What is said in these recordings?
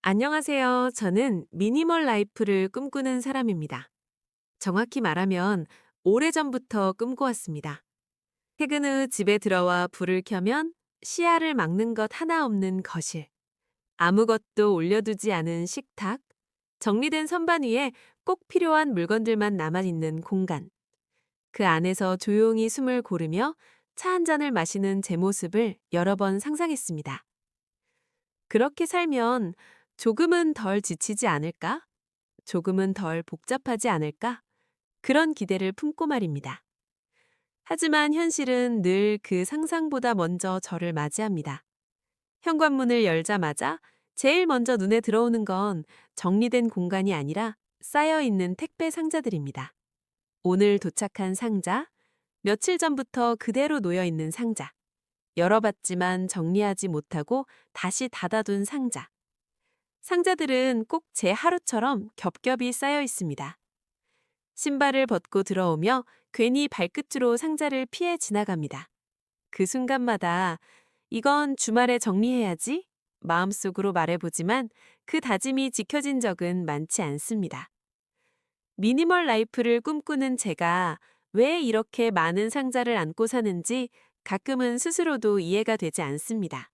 안녕하세요. 저는 미니멀 라이프를 꿈꾸는 사람입니다. 정확히 말하면 오래전부터 꿈꿔왔습니다. 퇴근 후 집에 들어와 불을 켜면 시야를 막는 것 하나 없는 거실, 아무것도 올려두지 않은 식탁, 정리된 선반 위에 꼭 필요한 물건들만 남아있는 공간. 그 안에서 조용히 숨을 고르며 차 한 잔을 마시는 제 모습을 여러 번 상상했습니다. 그렇게 살면 조금은 덜 지치지 않을까? 조금은 덜 복잡하지 않을까? 그런 기대를 품고 말입니다. 하지만 현실은 늘 그 상상보다 먼저 저를 맞이합니다. 현관문을 열자마자 제일 먼저 눈에 들어오는 건 정리된 공간이 아니라 쌓여있는 택배 상자들입니다. 오늘 도착한 상자, 며칠 전부터 그대로 놓여있는 상자, 열어봤지만 정리하지 못하고 다시 닫아둔 상자. 상자들은 꼭 제 하루처럼 겹겹이 쌓여 있습니다. 신발을 벗고 들어오며 괜히 발끝으로 상자를 피해 지나갑니다. 그 순간마다 이건 주말에 정리해야지 마음속으로 말해보지만 그 다짐이 지켜진 적은 많지 않습니다. 미니멀 라이프를 꿈꾸는 제가 왜 이렇게 많은 상자를 안고 사는지 가끔은 스스로도 이해가 되지 않습니다.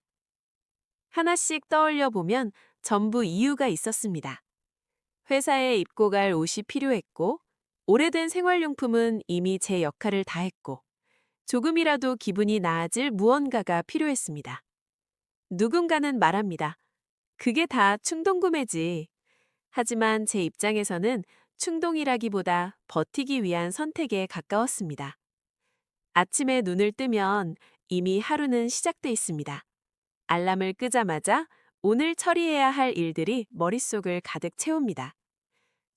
하나씩 떠올려 보면 전부 이유가 있었습니다. 회사에 입고 갈 옷이 필요했고, 오래된 생활용품은 이미 제 역할을 다했고, 조금이라도 기분이 나아질 무언가가 필요했습니다. 누군가는 말합니다. 그게 다 충동구매지. 하지만 제 입장에서는 충동이라기보다 버티기 위한 선택에 가까웠습니다. 아침에 눈을 뜨면 이미 하루는 시작돼 있습니다. 알람을 끄자마자 오늘 처리해야 할 일들이 머릿속을 가득 채웁니다.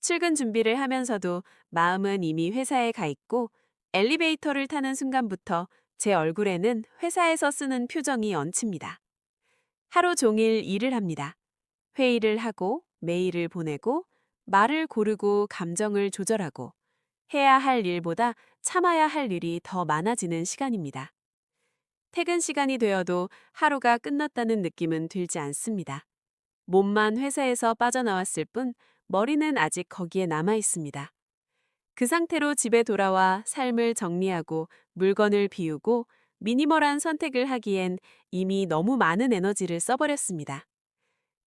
출근 준비를 하면서도 마음은 이미 회사에 가 있고 엘리베이터를 타는 순간부터 제 얼굴에는 회사에서 쓰는 표정이 얹힙니다. 하루 종일 일을 합니다. 회의를 하고 메일을 보내고 말을 고르고 감정을 조절하고 해야 할 일보다 참아야 할 일이 더 많아지는 시간입니다. 퇴근 시간이 되어도 하루가 끝났다는 느낌은 들지 않습니다. 몸만 회사에서 빠져나왔을 뿐 머리는 아직 거기에 남아 있습니다. 그 상태로 집에 돌아와 삶을 정리하고 물건을 비우고 미니멀한 선택을 하기엔 이미 너무 많은 에너지를 써버렸습니다.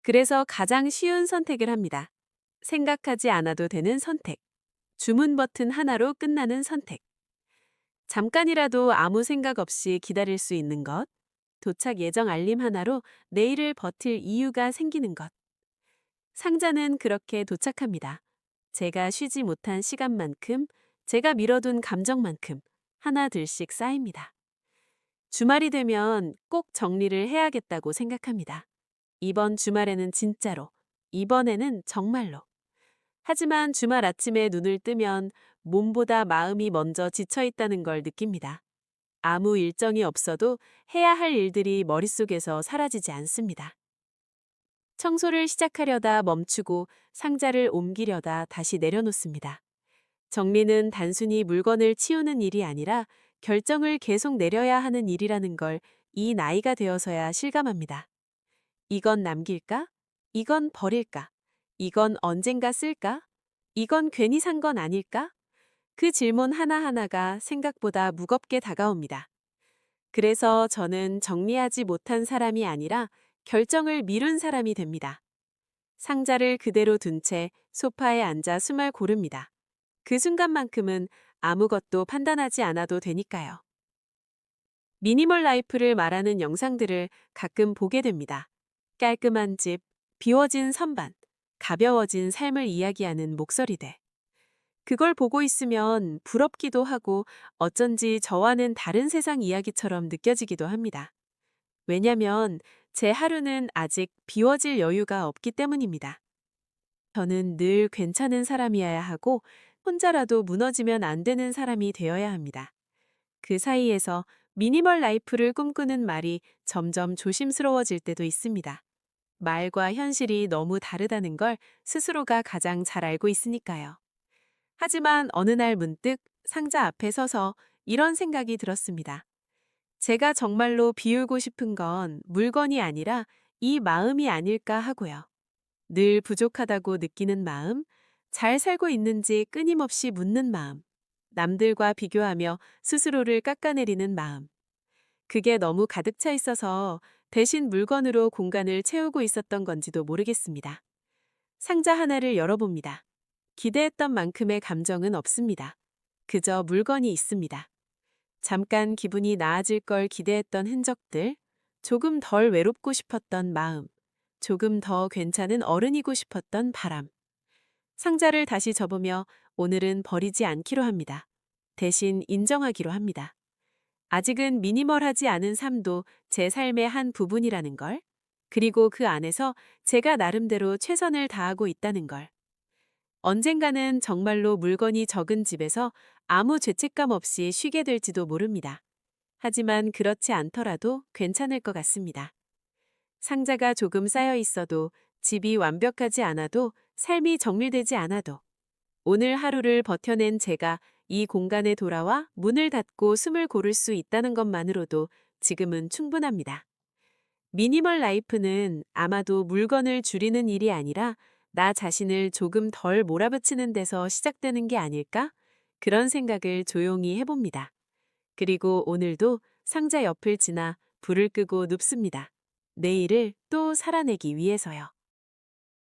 그래서 가장 쉬운 선택을 합니다. 생각하지 않아도 되는 선택. 주문 버튼 하나로 끝나는 선택. 잠깐이라도 아무 생각 없이 기다릴 수 있는 것. 도착 예정 알림 하나로 내일을 버틸 이유가 생기는 것. 상자는 그렇게 도착합니다. 제가 쉬지 못한 시간만큼, 제가 미뤄둔 감정만큼 하나둘씩 쌓입니다. 주말이 되면 꼭 정리를 해야겠다고 생각합니다. 이번 주말에는 진짜로, 이번에는 정말로. 하지만 주말 아침에 눈을 뜨면 몸보다 마음이 먼저 지쳐 있다는 걸 느낍니다. 아무 일정이 없어도 해야 할 일들이 머릿속에서 사라지지 않습니다. 청소를 시작하려다 멈추고 상자를 옮기려다 다시 내려놓습니다. 정리는 단순히 물건을 치우는 일이 아니라 결정을 계속 내려야 하는 일이라는 걸 이 나이가 되어서야 실감합니다. 이건 남길까? 이건 버릴까? 이건 언젠가 쓸까? 이건 괜히 산 건 아닐까? 그 질문 하나하나가 생각보다 무겁게 다가옵니다. 그래서 저는 정리하지 못한 사람이 아니라 결정을 미룬 사람이 됩니다. 상자를 그대로 둔 채 소파에 앉아 숨을 고릅니다. 그 순간만큼은 아무것도 판단하지 않아도 되니까요. 미니멀 라이프를 말하는 영상들을 가끔 보게 됩니다. 깔끔한 집, 비워진 선반, 가벼워진 삶을 이야기하는 목소리들. 그걸 보고 있으면 부럽기도 하고 어쩐지 저와는 다른 세상 이야기처럼 느껴지기도 합니다. 왜냐면 제 하루는 아직 비워질 여유가 없기 때문입니다. 저는 늘 괜찮은 사람이어야 하고 혼자라도 무너지면 안 되는 사람이 되어야 합니다. 그 사이에서 미니멀 라이프를 꿈꾸는 말이 점점 조심스러워질 때도 있습니다. 말과 현실이 너무 다르다는 걸 스스로가 가장 잘 알고 있으니까요. 하지만 어느 날 문득 상자 앞에 서서 이런 생각이 들었습니다. 제가 정말로 비우고 싶은 건 물건이 아니라 이 마음이 아닐까 하고요. 늘 부족하다고 느끼는 마음, 잘 살고 있는지 끊임없이 묻는 마음, 남들과 비교하며 스스로를 깎아내리는 마음. 그게 너무 가득 차 있어서 대신 물건으로 공간을 채우고 있었던 건지도 모르겠습니다. 상자 하나를 열어봅니다. 기대했던 만큼의 감정은 없습니다. 그저 물건이 있습니다. 잠깐 기분이 나아질 걸 기대했던 흔적들, 조금 덜 외롭고 싶었던 마음, 조금 더 괜찮은 어른이고 싶었던 바람. 상자를 다시 접으며 오늘은 버리지 않기로 합니다. 대신 인정하기로 합니다. 아직은 미니멀하지 않은 삶도 제 삶의 한 부분이라는 걸, 그리고 그 안에서 제가 나름대로 최선을 다하고 있다는 걸. 언젠가는 정말로 물건이 적은 집에서 아무 죄책감 없이 쉬게 될지도 모릅니다. 하지만 그렇지 않더라도 괜찮을 것 같습니다. 상자가 조금 쌓여 있어도, 집이 완벽하지 않아도, 삶이 정리되지 않아도, 오늘 하루를 버텨낸 제가 이 공간에 돌아와 문을 닫고 숨을 고를 수 있다는 것만으로도 지금은 충분합니다. 미니멀 라이프는 아마도 물건을 줄이는 일이 아니라 나 자신을 조금 덜 몰아붙이는 데서 시작되는 게 아닐까? 그런 생각을 조용히 해봅니다. 그리고 오늘도 상자 옆을 지나 불을 끄고 눕습니다. 내일을 또 살아내기 위해서요.